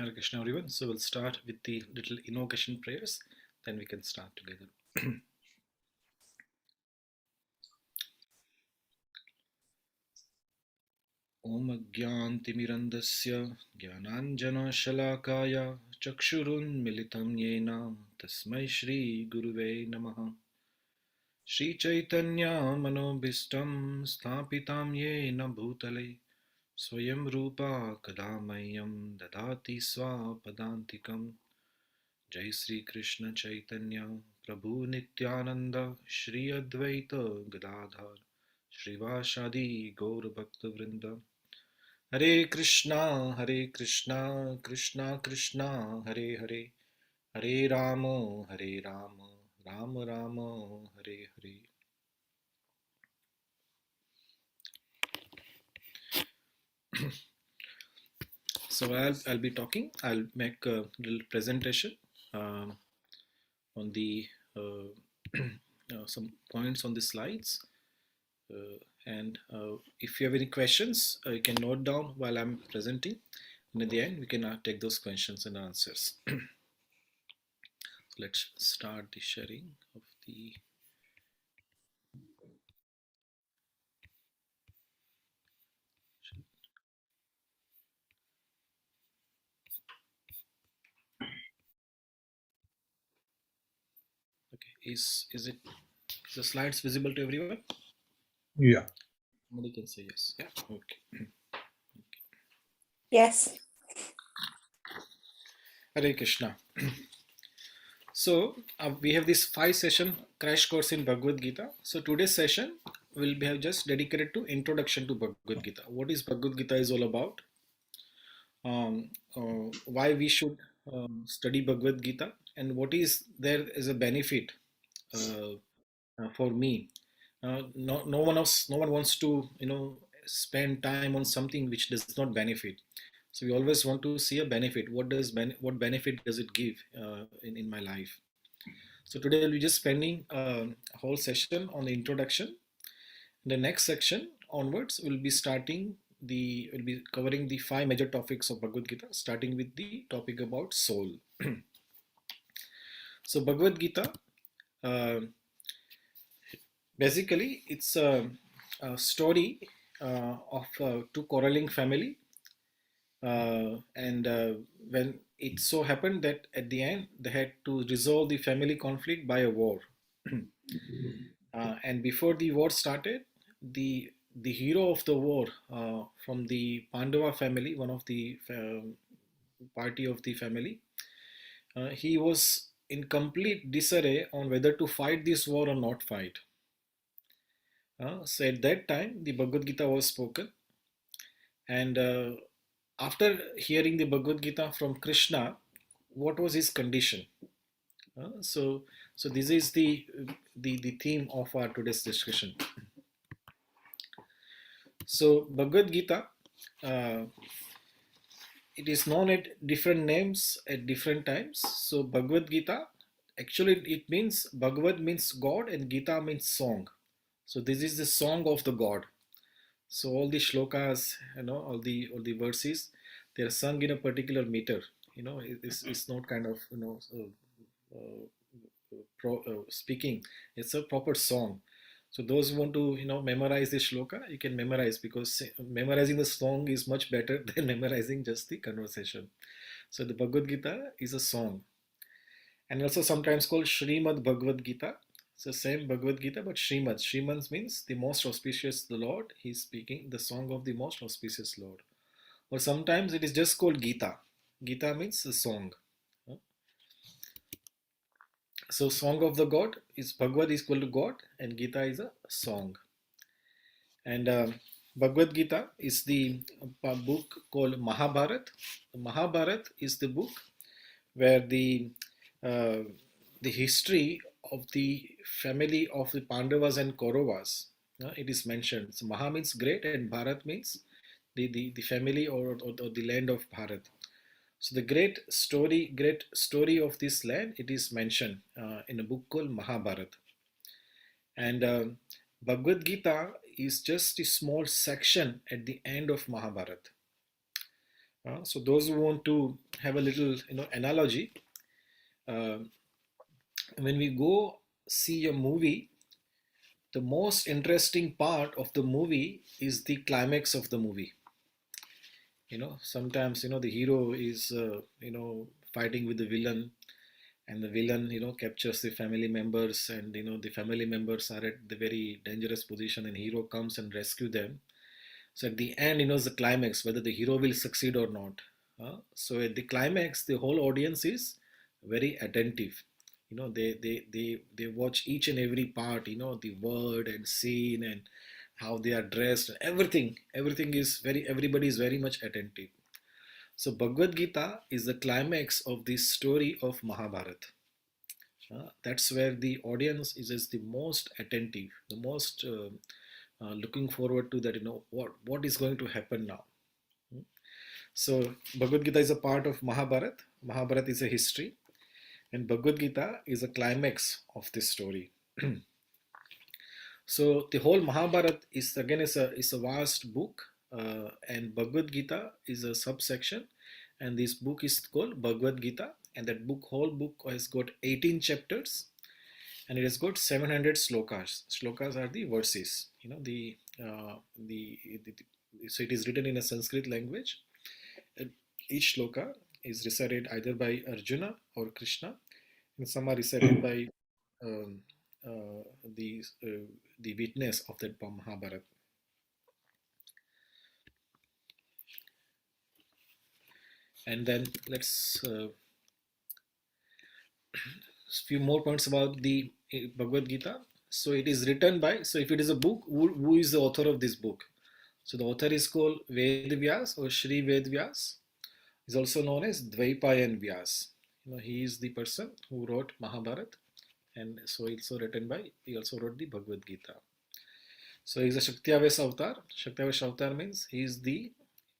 Hare Krishna everyone. So we'll start with the little invocation prayers, then we can start together. Om Agyantimirandasya Gyananjana Shalakaya Chakshurun Militam Yena Tasmai Shri Guruve Namaha Shri Chaitanya Manobhistam Sthapitam Yena Bhutale Swayam Rupa Kadamayam Dadati Swapadantikam Jai Sri Krishna Chaitanya Prabhu Nityananda Shri Advaita Gadadhar Shrivashadi Gaur Bhakta Vrinda Hare Krishna Krishna Krishna Hare Hare Hare Rama Rama Rama Hare Hare. So I'll be talking. I'll make a little presentation on the some points on the slides. And if you have any questions, you can note down while I'm presenting. And at the end, we can take those questions and answers. So let's start the sharing of the. Okay, is the slides visible to everyone? Yeah. Somebody can say yes. Yeah. Okay. Yes. Hare Krishna. So we have this 5-session crash course in Bhagavad-Gita. So today's session will be just dedicated to introduction to Bhagavad-Gita. What is Bhagavad-Gita is all about? Why we should study Bhagavad Gita, and what is there as a benefit for me. No one wants to spend time on something which does not benefit. So we always want to see a benefit. What benefit does it give in my life? So today we'll be just spending a whole session on the introduction. The next section onwards will be covering the 5 major topics of Bhagavad Gita, starting with the topic about soul. So Bhagavad Gita, basically it's a story of two quarreling family, and when it so happened that at the end they had to resolve the family conflict by a war. And before the war started, the hero of the war from the Pandava family, one of the party of the family, he was in complete disarray on whether to fight this war or not fight. So at that time, the Bhagavad Gita was spoken, and after hearing the Bhagavad Gita from Krishna, what was his condition? So this is the theme of our today's discussion. So Bhagavad Gita, it is known at different names at different times. So Bhagavad Gita, actually it means Bhagavad means God and Gita means song. So this is the song of the God. So all the shlokas, all the verses, they are sung in a particular meter. It's not kind of speaking. It's a proper song. So those who want to memorize the shloka, you can memorize, because memorizing the song is much better than memorizing just the conversation. So the Bhagavad Gita is a song, and also sometimes called Srimad Bhagavad Gita. So same Bhagavad Gita, but Srimad. Srimad means the most auspicious the Lord. He's speaking the song of the most auspicious Lord. Or sometimes it is just called Gita. Gita means the song. So song of the God is Bhagavad is equal to God, and Gita is a song. And Bhagavad Gita is the book called Mahabharat. Mahabharat is the book where the history of the family of the Pandavas and Kauravas, it is mentioned. So Maha means great, and Bharat means the family or the land of Bharat. So the great story of this land, it is mentioned in a book called Mahabharat. And Bhagavad Gita is just a small section at the end of Mahabharat. So those who want to have a little, analogy, uh, when we go see a movie, the most interesting part of the movie is the climax of the movie. Sometimes, the hero is, fighting with the villain, and the villain, captures the family members, and, the family members are at the very dangerous position, and hero comes and rescue them. So at the end, is the climax, whether the hero will succeed or not. So at the climax, the whole audience is very attentive. They watch each and every part, the word and scene and how they are dressed, everything. Everybody is very much attentive. So Bhagavad Gita is the climax of the story of Mahabharata. That's where the audience is just the most attentive, the most looking forward to that. What is going to happen now. Hmm? So Bhagavad Gita is a part of Mahabharata. Mahabharata is a history, and Bhagavad Gita is a climax of this story. So the whole Mahabharata is again is a vast book, and Bhagavad Gita is a subsection, and this book is called Bhagavad Gita, and that whole book has got 18 chapters, and it has got 700 slokas. Slokas are the verses. So it is written in a Sanskrit language. And each sloka is recited either by Arjuna or Krishna, and some are recited by um, uh, the uh, the witness of that Mahabharata. And then let's few more points about the Bhagavad Gita. So it is written by. So if it is a book, who is the author of this book? So the author is called Ved Vyas or Shri Ved Vyas. Is also known as Dvaipayan Vyas. He is the person who wrote Mahabharata, and so he also wrote the Bhagavad Gita. So he is a Shaktiavesh avatar. Shaktiavesh avatar means he is the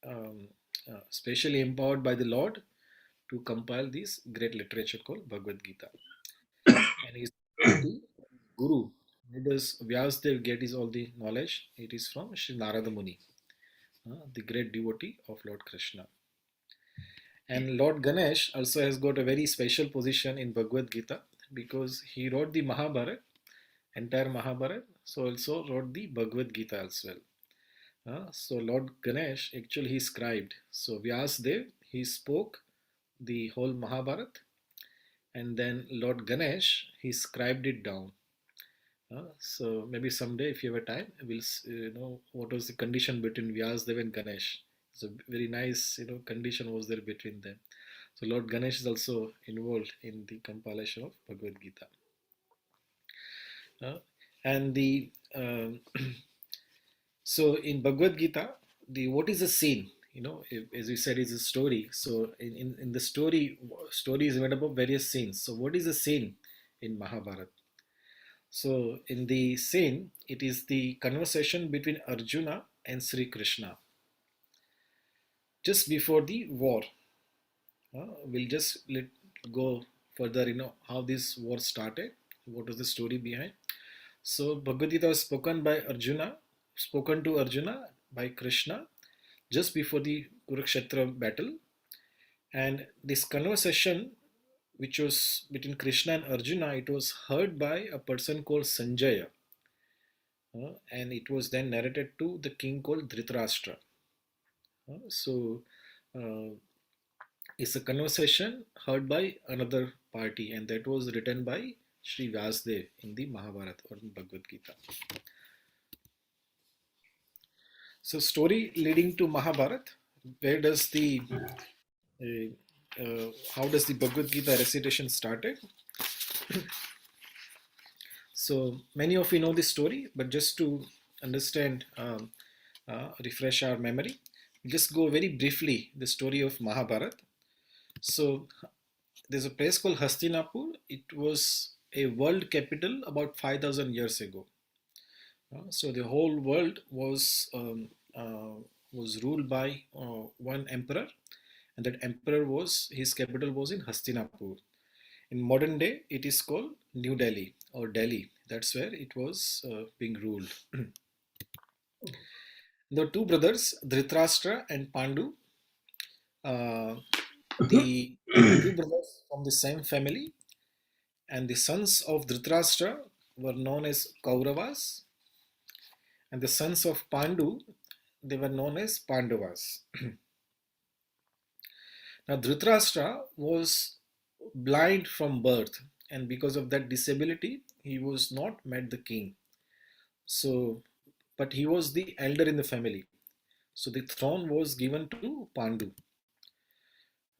um, specially empowered by the Lord to compile this great literature called Bhagavad Gita. And he is the Guru. Where does Vyasdev get his all the knowledge? It is from Sri Narada Muni, the great devotee of Lord Krishna. And Lord Ganesh also has got a very special position in Bhagavad Gita because he wrote the Mahabharata, entire Mahabharata, so also wrote the Bhagavad Gita as well. So Lord Ganesh actually he scribed. So Vyasdev he spoke the whole Mahabharata, and then Lord Ganesh he scribed it down. So maybe someday if you have a time we'll know what was the condition between Vyasdev and Ganesh. So very nice condition was there between them. So Lord Ganesh is also involved in the compilation of Bhagavad Gita. And the so in Bhagavad Gita, the what is the scene? As we said, is a story. So in the story is made up of various scenes. So what is the scene in Mahabharata? So in the scene, it is the conversation between Arjuna and Sri Krishna just before the war. We'll just let go further, how this war started, what was the story behind. So Bhagavad Gita was spoken to Arjuna by Krishna just before the Kurukshetra battle. And this conversation, which was between Krishna and Arjuna, it was heard by a person called Sanjaya. And it was then narrated to the king called Dhritarashtra. So uh, it's a conversation heard by another party, and that was written by Sri Vyasdev in the Mahabharata or Bhagavad Gita. So, story leading to Mahabharata. Where does the how does the Bhagavad Gita recitation started? So many of you know this story, but just to understand, refresh our memory, just go very briefly the story of Mahabharata. So there's a place called Hastinapur. It was a world capital about 5,000 years ago. So the whole world was ruled by one emperor, and that emperor was his capital was in Hastinapur. In modern day, it is called New Delhi or Delhi. That's where it was being ruled. The two brothers, Dhritarashtra and Pandu, Uh, the two brothers from the same family, and the sons of Dhritarashtra were known as Kauravas, and the sons of Pandu, they were known as Pandavas. Now, Dhritarashtra was blind from birth, and because of that disability, he was not made the king. So, but he was the elder in the family. So the throne was given to Pandu.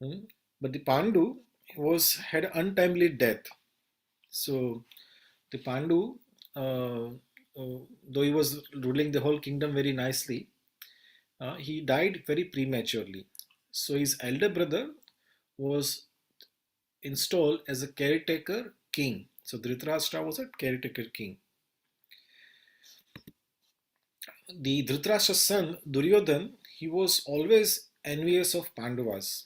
Hmm. But the Pandu was had untimely death. So the Pandu, uh, though he was ruling the whole kingdom very nicely, he died very prematurely. So his elder brother was installed as a caretaker king. So Dhritarashtra was a caretaker king. The Dhritarashtra's son Duryodhan, he was always envious of Pandavas.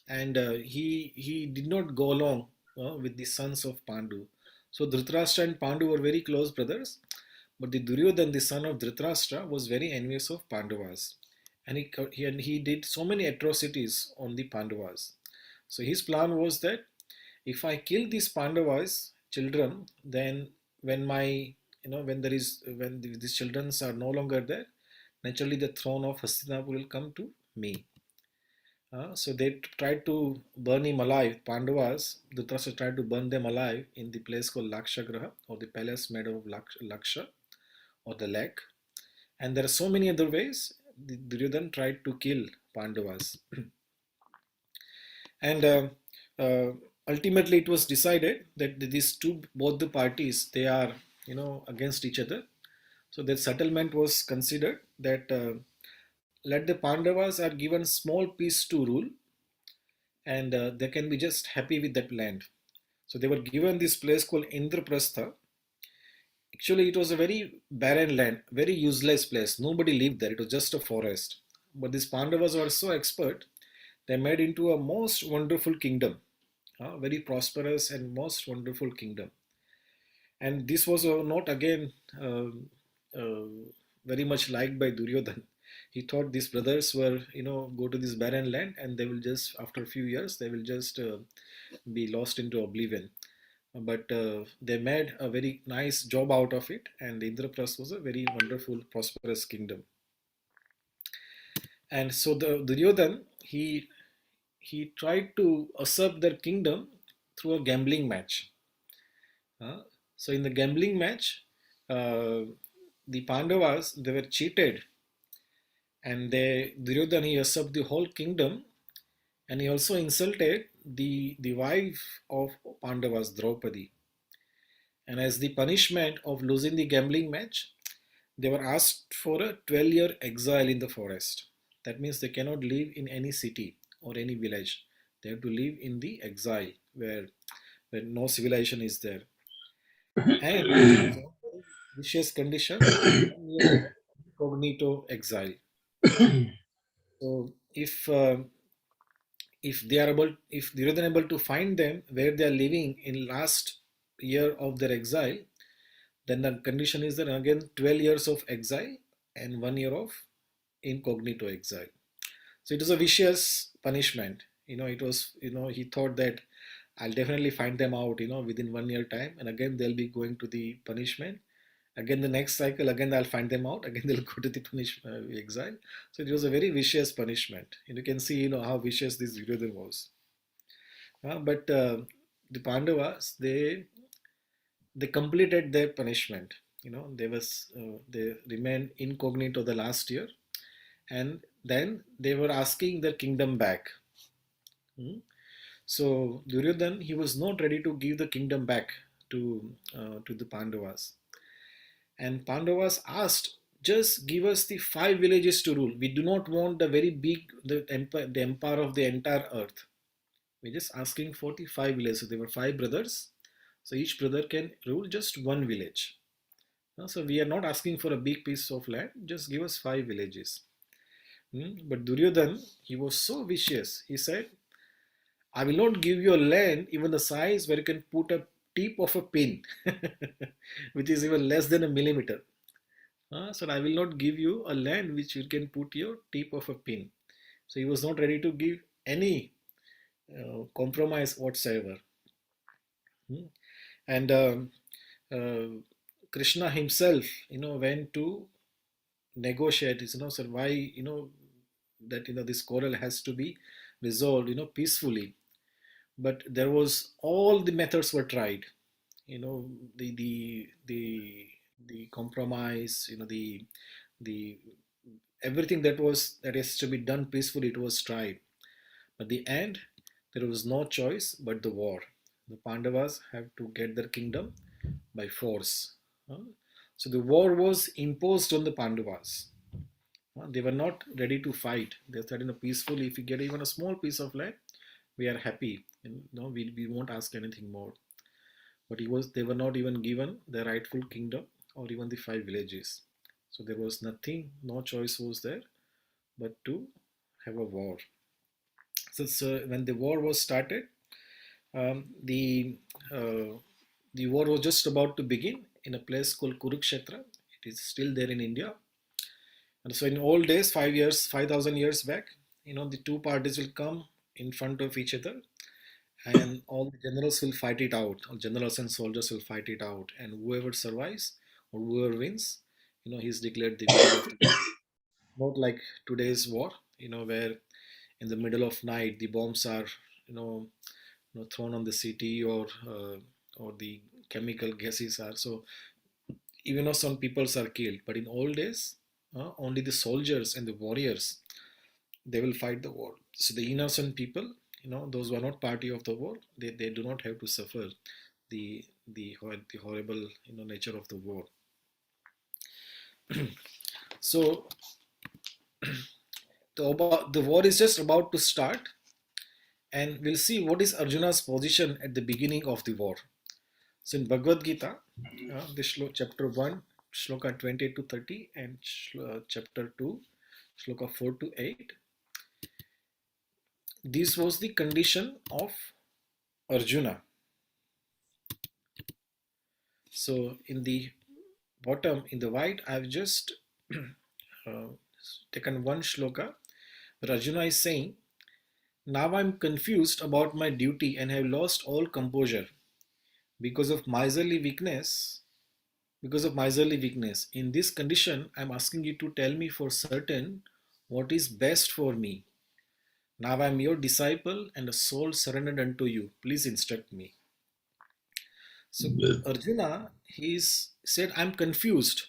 And he did not go along with the sons of Pandu. So Dhritarashtra and Pandu were very close brothers, but the Duryodhan, the son of Dhritarashtra, was very envious of Pandavas, and he did so many atrocities on the Pandavas. So his plan was that if I kill these Pandavas children, then when my when there is when these children are no longer there, naturally the throne of Hastinapur will come to me. So they tried to burn him alive. Pandavas, Dhritarashtra tried to burn them alive in the place called Lakshagraha, or the palace made of Laksha, or the lake. And there are so many other ways. The Duryodhan tried to kill Pandavas. And ultimately it was decided that these two, both the parties, they are, against each other. So that settlement was considered that let the Pandavas are given small piece to rule, and they can be just happy with that land. So they were given this place called Indraprastha. Actually, it was a very barren land, very useless place. Nobody lived there. It was just a forest. But these Pandavas were so expert, they made into a most wonderful kingdom, very prosperous and most wonderful kingdom. And this was not again uh, very much liked by Duryodhan. He thought these brothers were, go to this barren land and they will just, after a few years, they will just be lost into oblivion. But they made a very nice job out of it, and Indraprastha was a very wonderful, prosperous kingdom. And so the Duryodhan, he tried to usurp their kingdom through a gambling match. Uh, so in the gambling match, the Pandavas, they were cheated, and Duryodhan, he usurped the whole kingdom, and he also insulted the wife of Pandavas, Draupadi. And as the punishment of losing the gambling match, they were asked for a 12-year exile in the forest. That means they cannot live in any city or any village. They have to live in the exile where no civilization is there. And as one very vicious condition, 1 year of incognito exile. So if they are able, if they are able to find them where they are living in last year of their exile, then the condition is that again 12 years of exile and 1 year of incognito exile. So it was a vicious punishment. It was, he thought that I'll definitely find them out, within 1 year time, and again they'll be going to the punishment. Again, the next cycle, again I'll find them out. Again, they'll go to the exile. So it was a very vicious punishment. And you can see, how vicious this Duryodhana was. But the Pandavas, they completed their punishment. They remained incognito the last year, and then they were asking their kingdom back. Hmm. So Duryodhan, he was not ready to give the kingdom back to the Pandavas, and Pandavas asked, just give us the 5 villages to rule. We do not want the very big the empire of the entire earth. We're just asking for the 5 villages. So there were 5 brothers, so each brother can rule just one village. So we are not asking for a big piece of land, just give us 5 villages. But Duryodhan, he was so vicious. He said, I will not give you a land even the size where you can put a tip of a pin, which is even less than a millimeter. So I will not give you a land which you can put your tip of a pin. So he was not ready to give any compromise whatsoever. Hmm. And uh, Krishna himself, went to negotiate. Sir, why, that this quarrel has to be resolved, peacefully. But there was all the methods were tried. You know, the compromise. The everything that is to be done peacefully. It was tried. But the end, there was no choice but the war. The Pandavas have to get their kingdom by force. Huh? So the war was imposed on the Pandavas. They were not ready to fight. They said, peacefully, if we get even a small piece of land, we are happy. We won't ask anything more. But they were not even given the rightful kingdom or even the 5 villages. So there was nothing, no choice was there but to have a war. So when the war was started, um, the uh, the war was just about to begin in a place called Kurukshetra. It is still there in India. And so in old days, 5,000 years back, the two parties will come in front of each other, and all the generals will fight it out. All generals and soldiers will fight it out, and whoever survives or whoever wins, he's declared the winner of the war. Not like today's war, where in the middle of night the bombs are, you know, thrown on the city, or the chemical gases are. So even though some peoples are killed, but in old days, only the soldiers and the warriors, they will fight the war. So the innocent people, those who are not party of the war, they do not have to suffer the horrible nature of the war. So the war is just about to start, and we'll see what is Arjuna's position at the beginning of the war. So in Bhagavad-Gita, chapter 1, shloka 20 to 30, and chapter 2, shloka 4 to 8, this was the condition of Arjuna. So in the bottom, in the white, I've just uh, taken one shloka where Arjuna is saying, now I'm confused about my duty and have lost all composure because of miserly weakness. Because of miserly weakness. In this condition, I'm asking you to tell me for certain what is best for me. Now I'm your disciple and a soul surrendered unto you. Please instruct me. So Arjuna, he's said, I'm confused.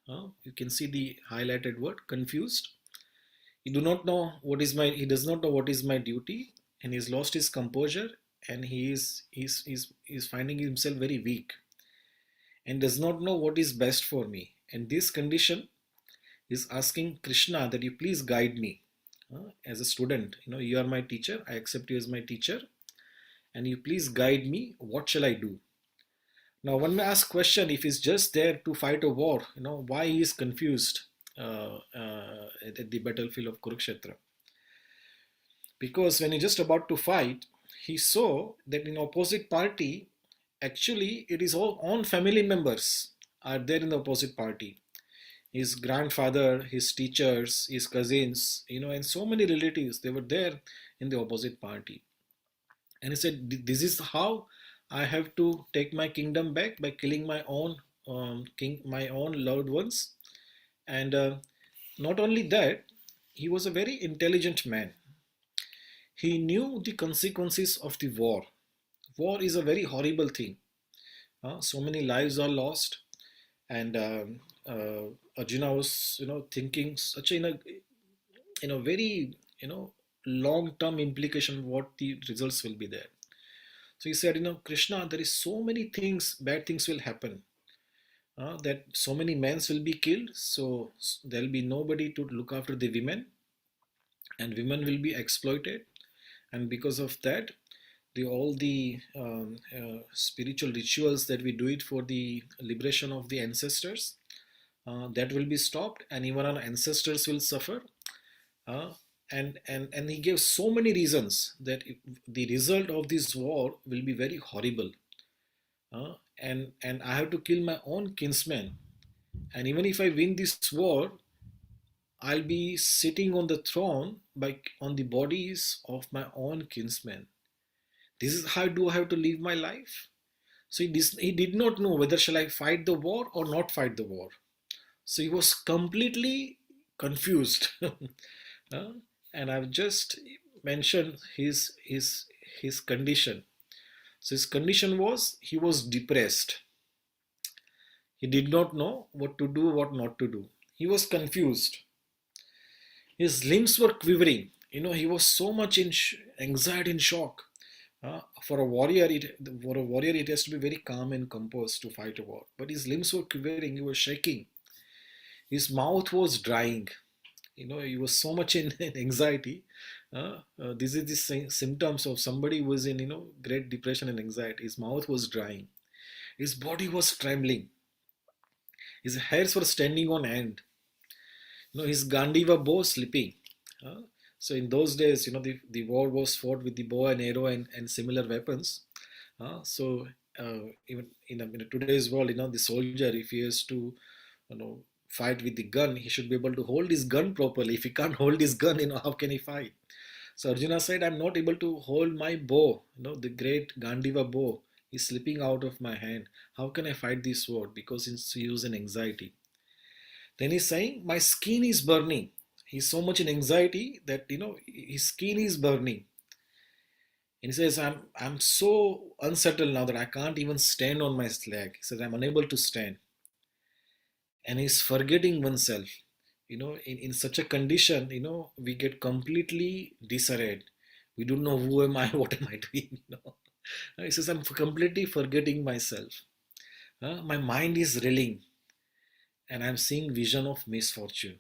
You can see the highlighted word, confused. He does not know what is my duty, and he's lost his composure, and he's finding himself very weak, and does not know what is best for me. And this condition is asking Krishna that you please guide me. As a student, you are my teacher, I accept you as my teacher, and you please guide me. What shall I do? Now, one may ask question, if he's just there to fight a war, why he is confused at the battlefield of Kurukshetra? Because when he's just about to fight, he saw that in opposite party, actually it is all own family members are there in the opposite party. His grandfather, his teachers, his cousins, and so many relatives, they were there in the opposite party. And he said, this is how I have to take my kingdom back, by killing my own my own loved ones. And not only that, he was a very intelligent man. He knew the consequences of the war. War is a very horrible thing. So many lives are lost, and Arjuna was, thinking such in a very, long-term implication what the results will be there. So he said, Krishna, there is so many things, bad things will happen. That so many men will be killed, so there'll be nobody to look after the women, and women will be exploited, and because of that, all the spiritual rituals that we do it for the liberation of the ancestors, that will be stopped, and even our ancestors will suffer. uh, and he gave so many reasons that the result of this war will be very horrible. And I have to kill my own kinsmen, and even if I win this war, I'll be sitting on the throne on the bodies of my own kinsmen. This is how do I have to live my life? So he did not know whether shall I fight the war or not fight the war. So he was completely confused. Uh, and I've just mentioned his condition. So his condition was he was depressed. He did not know what to do, what not to do. He was confused. His limbs were quivering. He was so much in anxiety and shock. For a warrior, it has to be very calm and composed to fight a war. But his limbs were quivering. He was shaking. His mouth was drying. He was so much in, in anxiety. This is the symptoms of somebody who was in great depression and anxiety. His mouth was drying. His body was trembling. His hairs were standing on end. His Gandiva bow slipping. Uh, so in those days, the war was fought with the bow and arrow and similar weapons. Even in today's world, the soldier, if he has to, fight with the gun, he should be able to hold his gun properly. If he can't hold his gun, how can he fight? So Arjuna said, I'm not able to hold my bow. The great Gandiva bow is slipping out of my hand. How can I fight this sword? Because he was in anxiety. Then he's saying, my skin is burning. He's so much in anxiety that his skin is burning. And he says, I'm so unsettled now that I can't even stand on my leg. He says, I'm unable to stand. And he's forgetting oneself. In such a condition, we get completely disarrayed. We don't know who am I, what am I doing. He says, I'm completely forgetting myself. My mind is reeling and I'm seeing vision of misfortune.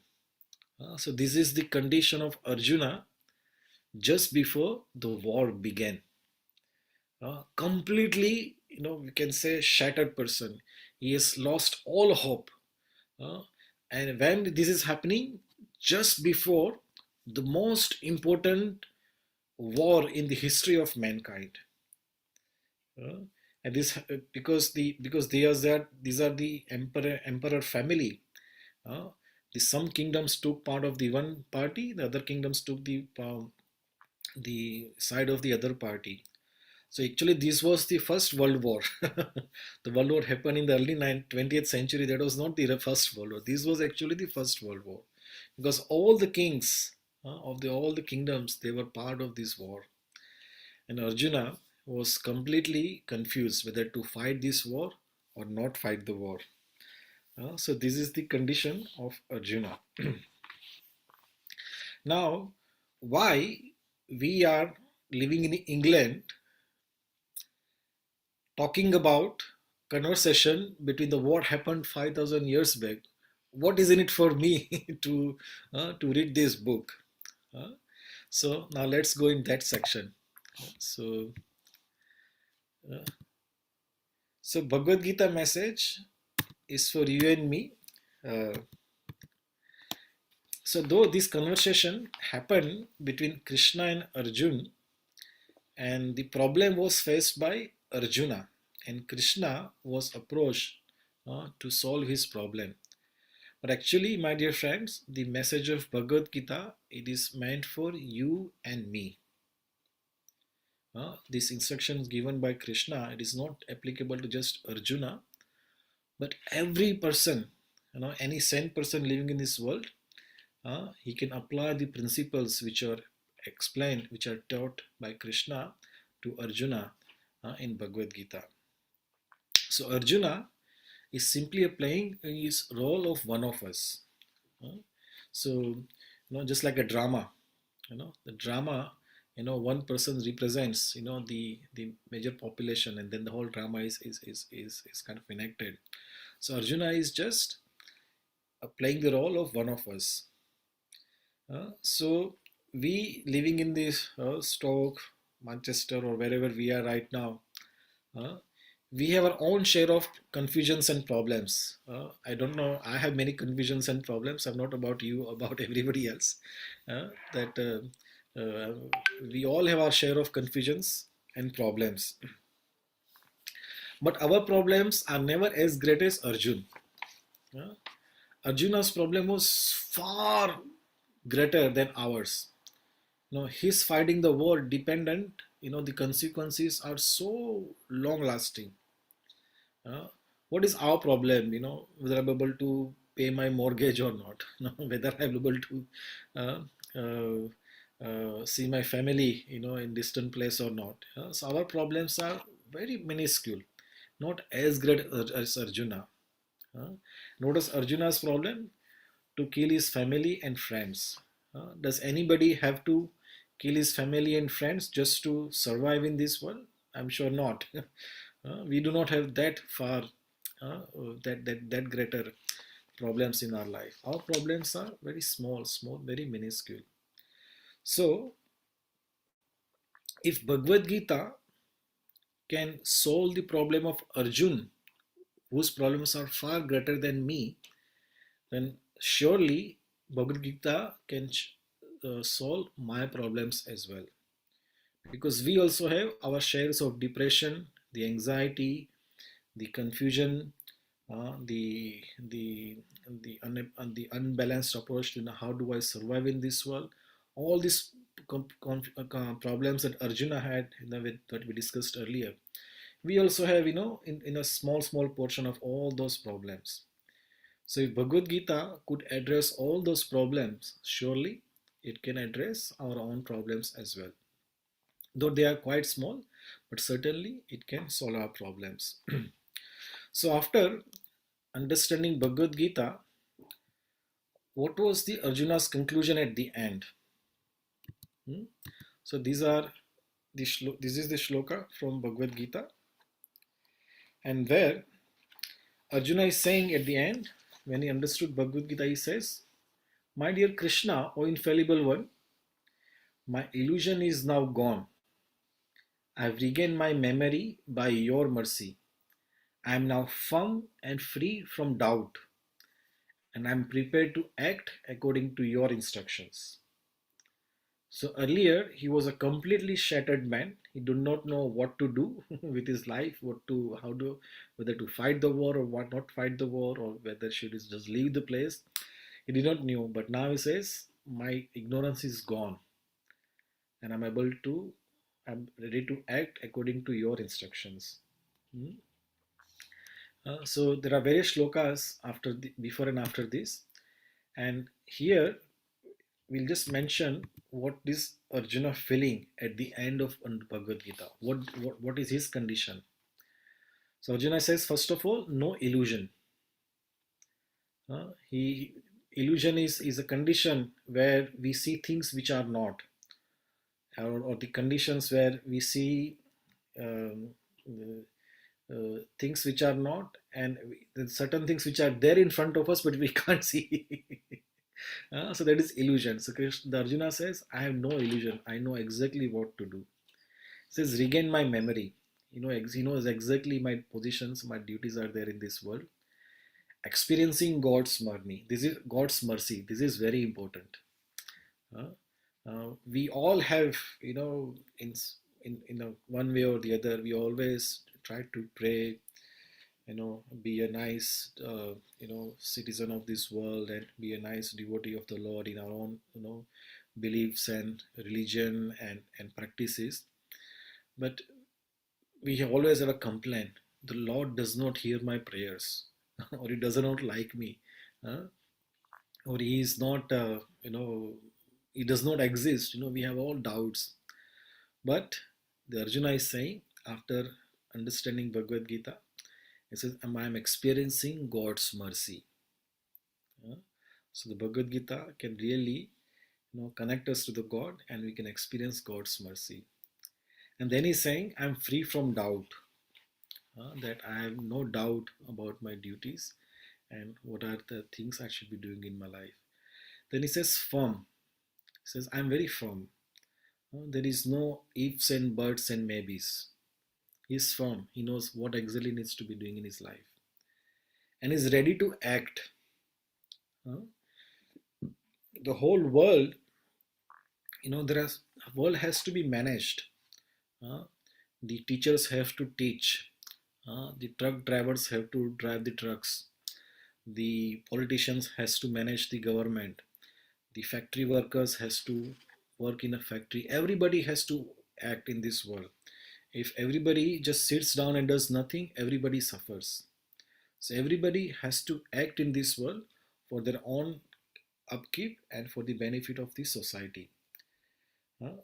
So this is the condition of Arjuna just before the war began. Completely, we can say shattered person. He has lost all hope. And when this is happening, just before the most important war in the history of mankind. And this because these are the emperor family. Some kingdoms took part of the one party, the other kingdoms took the side of the other party. So actually, this was the first World War. The World War happened in the early 20th century. That was not the first World War. This was actually the first World War, because all the kings of all the kingdoms, they were part of this war. And Arjuna was completely confused whether to fight this war or not fight the war. So this is the condition of Arjuna. Now, why we are living in England talking about conversation between the what happened 5,000 years back? What is in it for me to read this book? So now let's go in that section. So Bhagavad Gita message is for you and me. So though this conversation happened between Krishna and Arjuna, and the problem was faced by Arjuna, and Krishna was approached to solve his problem. But actually, my dear friends, the message of Bhagavad Gita, it is meant for you and me. These instructions given by Krishna, it is not applicable to just Arjuna, but every person, any sane person living in this world, he can apply the principles which are explained, which are taught by Krishna to Arjuna in Bhagavad Gita. So Arjuna is simply playing his role of one of us. So, just like a drama, the drama, one person represents, the major population, and then the whole drama is kind of enacted. So Arjuna is just playing the role of one of us. So we living in this Stoke, Manchester, or wherever we are right now, we have our own share of confusions and problems. I don't know, I have many confusions and problems. I'm not about you, about everybody else. We all have our share of confusions and problems. But our problems are never as great as Arjun. Arjuna's problem was far greater than ours. He's fighting the war dependent. The consequences are so long lasting. uh, what is our problem, whether I'm able to pay my mortgage or not, whether I'm able to uh, see my family, in distant place or not. So our problems are very minuscule, not as great as Arjuna. uh, Notice Arjuna's problem: to kill his family and friends. Does anybody have to kill his family and friends just to survive in this world? I'm sure not. We do not have that far, that greater problems in our life. Our problems are very small, very minuscule. So, if Bhagavad Gita can solve the problem of Arjun, whose problems are far greater than me, then surely Bhagavad Gita can solve my problems as well. Because we also have our shares of depression, the anxiety, the confusion, the unbalanced approach to how do I survive in this world. All these problems that Arjuna had, that we discussed earlier, we also have, in a small portion of all those problems. So if Bhagavad Gita could address all those problems, surely it can address our own problems as well. Though they are quite small, but certainly it can solve our problems. So after understanding Bhagavad Gita, what was the Arjuna's conclusion at the end? Hmm? So this is the shloka from Bhagavad Gita, and where Arjuna is saying at the end, when he understood Bhagavad Gita, he says, "My dear Krishna, O infallible one, my illusion is now gone. I have regained my memory by your mercy. I am now firm and free from doubt, and I am prepared to act according to your instructions." So earlier he was a completely shattered man. He did not know what to do with his life, whether to fight the war or what not fight the war, or whether should he just leave the place. He did not know, but now he says, "My ignorance is gone, and I'm ready to act according to your instructions." Hmm? So there are various shlokas before and after this, and here we'll just mention what is Arjuna feeling at the end of Bhagavad Gita. What is his condition? So Arjuna says, first of all, no illusion. He Illusion is a condition where we see things which are not, or the conditions where we see um, things which are not, and certain things which are there in front of us but we can't see. So that is illusion. So the Arjuna says, I have no illusion. I know exactly what to do. He says, regain my memory. He knows exactly my positions, my duties are there in this world. Experiencing God's mercy. This is God's mercy. This is very important. Uh, we all have, in a one way or the other, we always try to pray, be a nice, citizen of this world, and be a nice devotee of the Lord in our own, beliefs and religion and practices. But we always have a complaint: the Lord does not hear my prayers, or He does not like me, uh, or He is not, He does not exist. We have all doubts. But the Arjuna is saying, after understanding Bhagavad Gita, he says, I am experiencing God's mercy. Uh, so the Bhagavad Gita can really, connect us to the God, and we can experience God's mercy. And then he's saying, I'm free from doubt. That I have no doubt about my duties and what are the things I should be doing in my life. Then he says firm. He says, I'm very firm. There is no ifs and buts and maybes. He's firm. He knows what exactly needs to be doing in his life, and is ready to act. Uh, the whole world, there is world has to be managed. Uh, the teachers have to teach. The truck drivers have to drive the trucks. The politicians has to manage the government. The factory workers has to work in a factory. Everybody has to act in this world. If everybody just sits down and does nothing, everybody suffers. So everybody has to act in this world for their own upkeep and for the benefit of the society.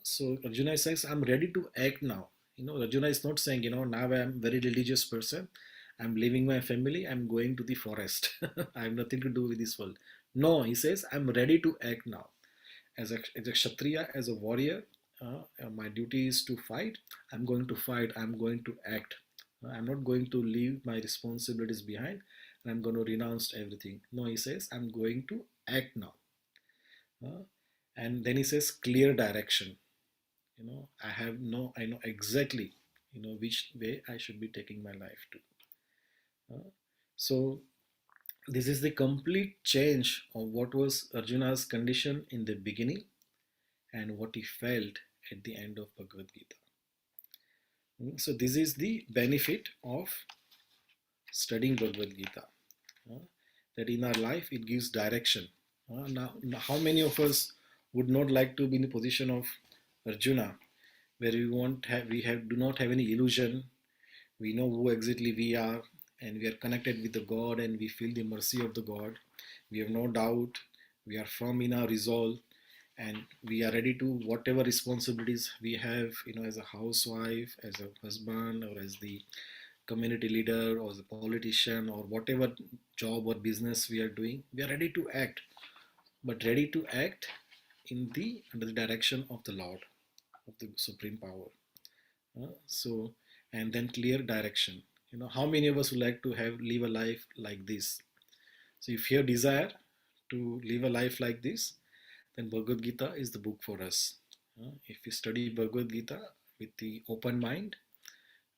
So Arjuna says, I'm ready to act now. Arjuna is not saying, now I'm very religious person. I'm leaving my family. I'm going to the forest. I have nothing to do with this world. No, he says, I'm ready to act now. As a Kshatriya, as a warrior, my duty is to fight. I'm going to fight. I'm going to act. I'm not going to leave my responsibilities behind and I'm going to renounce everything. No, he says, I'm going to act now. Uh, and then he says, clear direction. I know exactly, which way I should be taking my life to. So this is the complete change of what was Arjuna's condition in the beginning and what he felt at the end of Bhagavad Gita. So this is the benefit of studying Bhagavad Gita. That in our life it gives direction. Now, how many of us would not like to be in the position of Arjuna, where we do not have any illusion. We know who exactly we are, and we are connected with the God, and we feel the mercy of the God. We have no doubt. We are firm in our resolve, and we are ready to whatever responsibilities we have, as a housewife, as a husband, or as the community leader, or as a politician, or whatever job or business we are doing. We are ready to act, but ready to act under the direction of the Lord, of the supreme power. So, and then clear direction. How many of us would like to live a life like this? So if you have desire to live a life like this, then Bhagavad Gita is the book for us. If you study Bhagavad Gita with the open mind,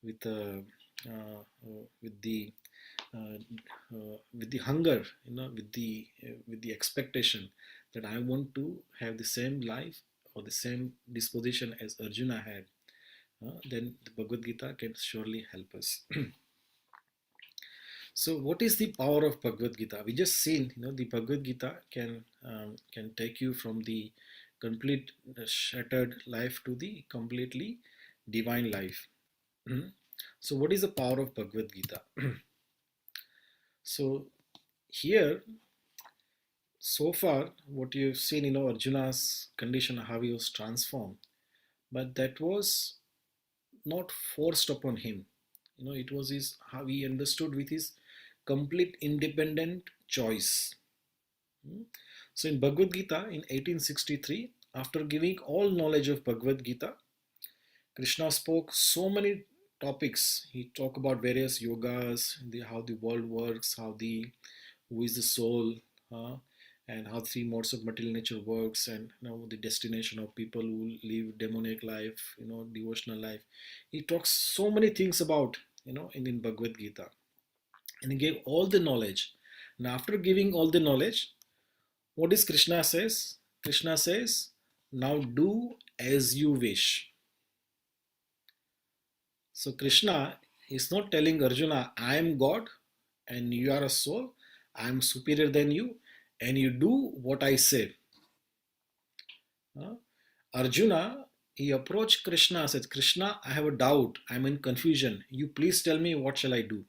with the uh, with the uh, with the hunger, with the expectation that I want to have the same life or the same disposition as Arjuna had, then the Bhagavad Gita can surely help us. So, what is the power of Bhagavad Gita? We just seen, the Bhagavad Gita can take you from the complete shattered life to the completely divine life. So, what is the power of Bhagavad Gita? So, here, so far, what you've seen, Arjuna's condition, how he was transformed, but that was not forced upon him. It was his how he understood with his complete independent choice. Hmm. So in Bhagavad Gita in 1863, after giving all knowledge of Bhagavad Gita, Krishna spoke so many topics. He talked about various yogas, how the world works, who is the soul, uh, and how three modes of material nature works, and the destination of people who live demonic life, devotional life. He talks so many things about, in Bhagavad Gita, and he gave all the knowledge. And after giving all the knowledge, what is Krishna says? Krishna says, now do as you wish. So Krishna is not telling Arjuna, I am God and you are a soul, I am superior than you, and you do what I say. Arjuna, he approached Krishna, said, Krishna, I have a doubt, I am in confusion. You please tell me what shall I do.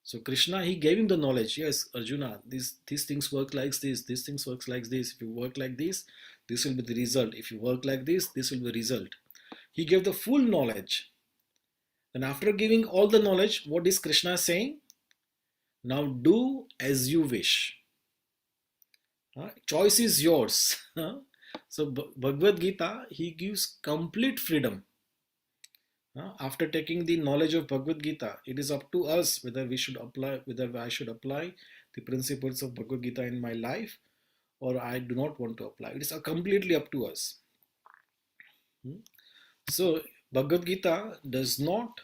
So Krishna, he gave him the knowledge. Yes, Arjuna, these things work like this, these things works like this. If you work like this will be the result. If you work like this will be the result. He gave the full knowledge. And after giving all the knowledge, what is Krishna saying? Now do as you wish. Choice is yours. So Bhagavad Gita, he gives complete freedom. After taking the knowledge of Bhagavad Gita, it is up to us whether I should apply the principles of Bhagavad Gita in my life or I do not want to apply. It is completely up to us. So Bhagavad Gita does not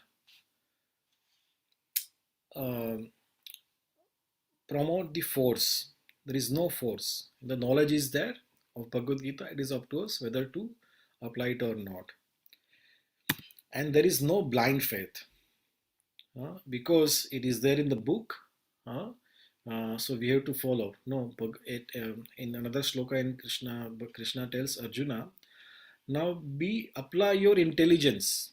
uh, promote the force. There is no force. The knowledge is there of Bhagavad Gita. It is up to us whether to apply it or not. And there is no blind faith because it is there in the book. So we have to follow. No, in another shloka in Krishna tells Arjuna, Now apply your intelligence.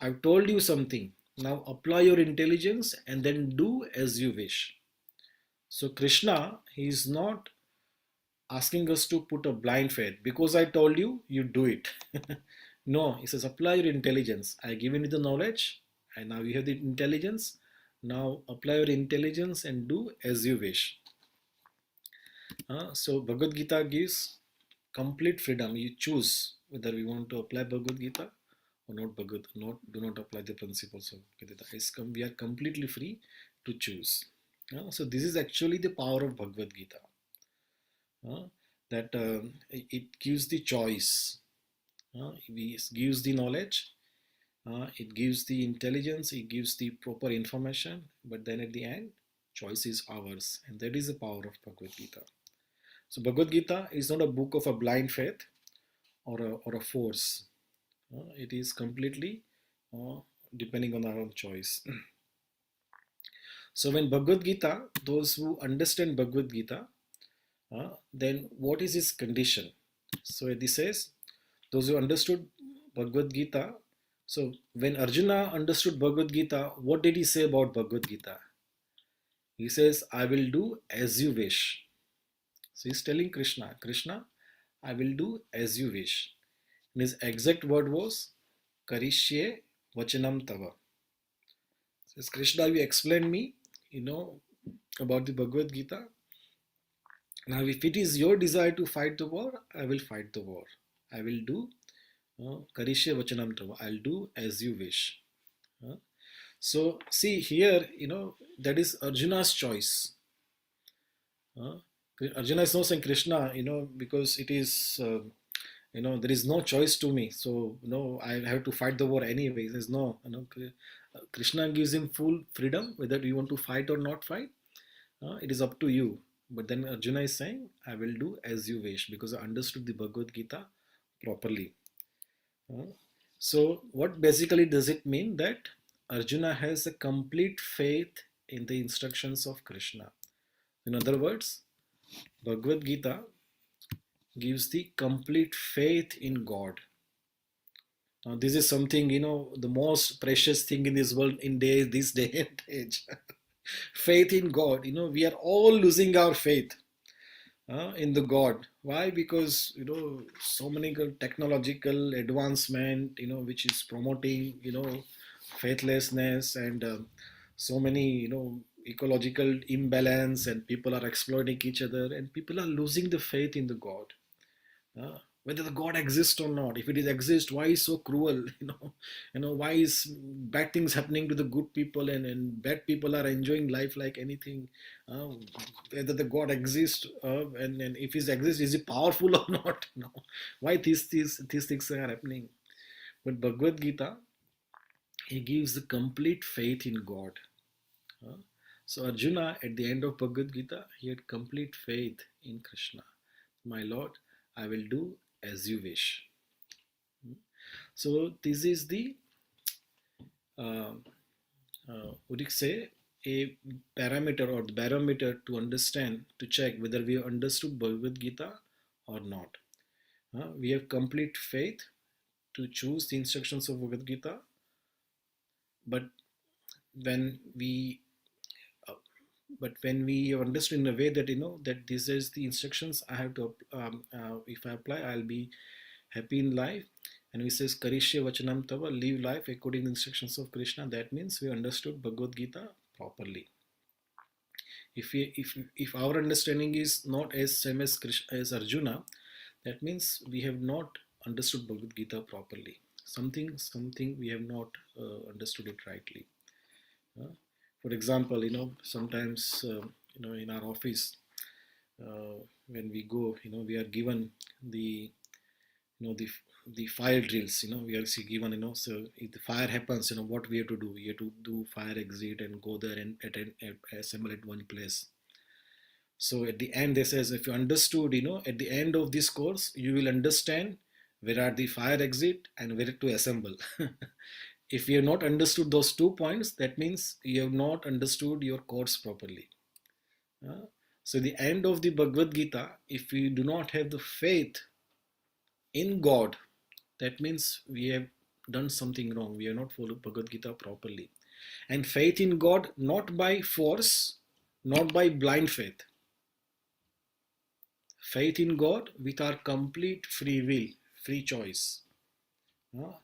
I've told you something. Now apply your intelligence and then do as you wish. So Krishna, he is not asking us to put a blind faith. Because I told you, you do it. No, he says apply your intelligence. I given you the knowledge and now you have the intelligence. Now apply your intelligence and do as you wish. So Bhagavad Gita gives complete freedom. You choose whether we want to apply Bhagavad Gita or do not apply the principles of Bhagavad Gita. We are completely free to choose. So this is actually the power of Bhagavad Gita. That it gives the choice. It gives the knowledge. It gives the intelligence. It gives the proper information. But then at the end, choice is ours, and that is the power of Bhagavad Gita. So Bhagavad Gita is not a book of a blind faith or a force. It is completely depending on our own choice. So when Bhagavad Gita, those who understand Bhagavad Gita, then what is his condition? So this says, those who understood Bhagavad Gita. So when Arjuna understood Bhagavad Gita, what did he say about Bhagavad Gita? He says, I will do as you wish. So he's telling Krishna, Krishna, I will do as you wish. And his exact word was, Karishye Vachanam Tava. Says, Krishna, you explain me, about the Bhagavad Gita. Now, if it is your desire to fight the war, I will fight the war. I will do Karishya Vachanam Tava. I'll do as you wish. So, see here, that is Arjuna's choice. Arjuna is not saying Krishna, because it is, there is no choice to me. So, I have to fight the war anyway. There's no, Krishna gives him full freedom whether you want to fight or not fight. It is up to you. But then Arjuna is saying, I will do as you wish because I understood the Bhagavad Gita properly. So what basically does it mean? That Arjuna has a complete faith in the instructions of Krishna. In other words, Bhagavad Gita gives the complete faith in God. Now this is something, the most precious thing in this world in this day and age. Faith in God. We are all losing our faith in the God. Why? Because so many technological advancement, which is promoting faithlessness and so many ecological imbalance, and people are exploiting each other, and people are losing the faith in the God. Whether the God exists or not. If it is exist, why is so cruel? Why is bad things happening to the good people, and bad people are enjoying life like anything? Whether the God exists, and if he exists, is he powerful or not? Why these things are happening? But Bhagavad Gita, he gives the complete faith in God. So Arjuna, at the end of Bhagavad Gita, he had complete faith in Krishna. My Lord, I will do as you wish. So this is the, would you say, a parameter or the barometer to understand, to check whether we have understood Bhagavad Gita or not. We have complete faith to choose the instructions of Bhagavad Gita, but when we have understood in a way that that this is the instructions I have to, if I apply, I'll be happy in life. And we says Karishya Vachanam Tava, live life according to the instructions of Krishna. That means we understood Bhagavad Gita properly. If our understanding is not as same as as Arjuna, that means we have not understood Bhagavad Gita properly. Something we have not understood it rightly. For example, sometimes in our office, when we go, we are given the the fire drills. We are given, so if the fire happens, what we have to do? We have to do fire exit and go there and assemble at one place. So at the end, they says, if you understood, at the end of this course, you will understand where are the fire exit and where to assemble. If you have not understood those 2 points, that means you have not understood your course properly. So the end of the Bhagavad Gita, if we do not have the faith in God, that means we have done something wrong. We have not followed Bhagavad Gita properly. And faith in God, not by force, not by blind faith. Faith in God with our complete free will, free choice.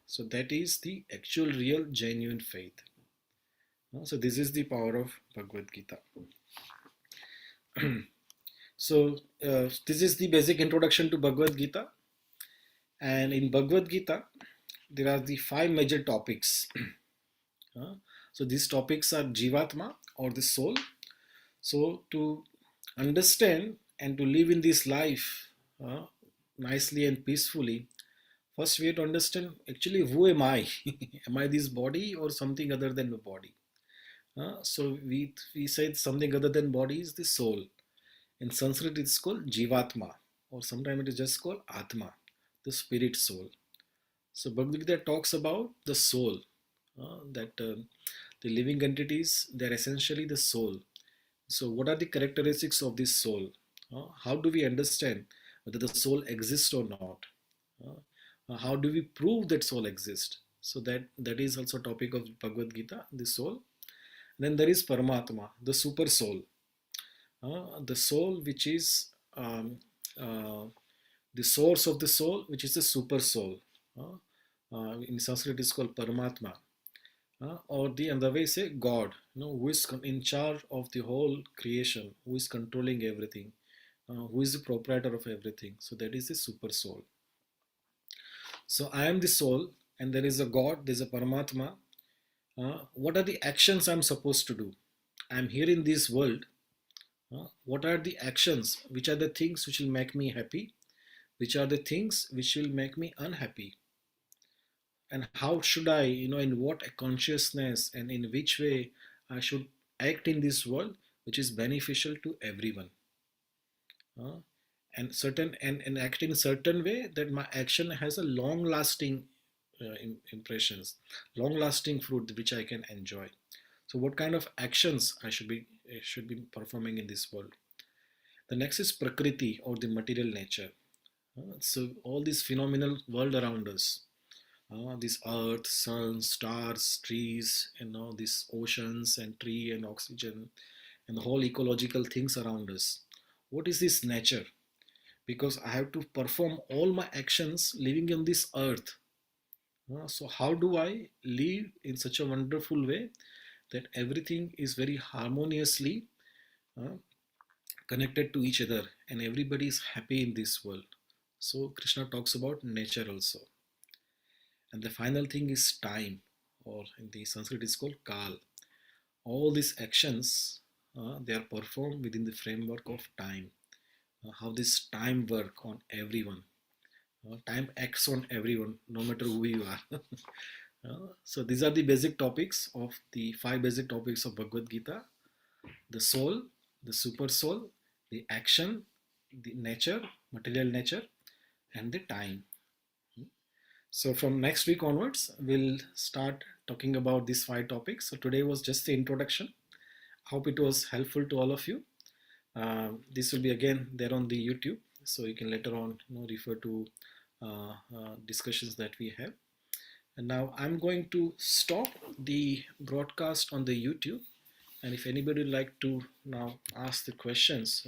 So that is the actual, real, genuine faith. So this is the power of Bhagavad Gita. So this is the basic introduction to Bhagavad Gita. And in Bhagavad Gita, there are the five major topics. So these topics are Jivatma, or the soul. So to understand and to live in this life nicely and peacefully, first we have to understand actually who am I? Am I this body or something other than the body? So we said something other than body is the soul. In Sanskrit it's called Jivatma, or sometimes it is just called Atma, the spirit soul. So Bhagavad Gita talks about the soul, that the living entities, they are essentially the soul. So what are the characteristics of this soul? How do we understand whether the soul exists or not? How do we prove that soul exists? So that is also topic of Bhagavad Gita, the soul. Then there is Paramatma, the super soul, the soul which is uh, the source of the soul, which is the super soul. In Sanskrit, it's called Paramatma. Or the other way, say God, who is in charge of the whole creation, who is controlling everything, who is the proprietor of everything. So that is the super soul. So I am the soul, and there is a God, there is a Paramatma. What are the actions I'm supposed to do? I'm here in this world. What are the actions? Which are the things which will make me happy? Which are the things which will make me unhappy? And how should I, in what consciousness and in which way I should act in this world, which is beneficial to everyone? Uh, and certain and act in certain way that my action has a long lasting impressions, long lasting fruit which I can enjoy. So what kind of actions I should be performing in this world? The next is Prakriti, or the material nature. So all this phenomenal world around us, this earth, sun, stars, trees, these oceans and tree and oxygen and the whole ecological things around us. What is this nature? Because I have to perform all my actions living on this earth. So how do I live in such a wonderful way that everything is very harmoniously uh, connected to each other and everybody is happy in this world? So Krishna talks about nature also. And the final thing is time, or in the Sanskrit is called Kal. All these actions, they are performed within the framework of time. How this time work on everyone. Time acts on everyone, no matter who you are. So these are the basic topics of the five basic topics of Bhagavad Gita: the soul, the super soul, the action, the nature, material nature, and the time. So from next week onwards, we'll start talking about these five topics. So today was just the introduction. Hope it was helpful to all of you. This will be again there on the YouTube, so you can later on refer to discussions that we have. And now I'm going to stop the broadcast on the YouTube. And if anybody would like to now ask the questions,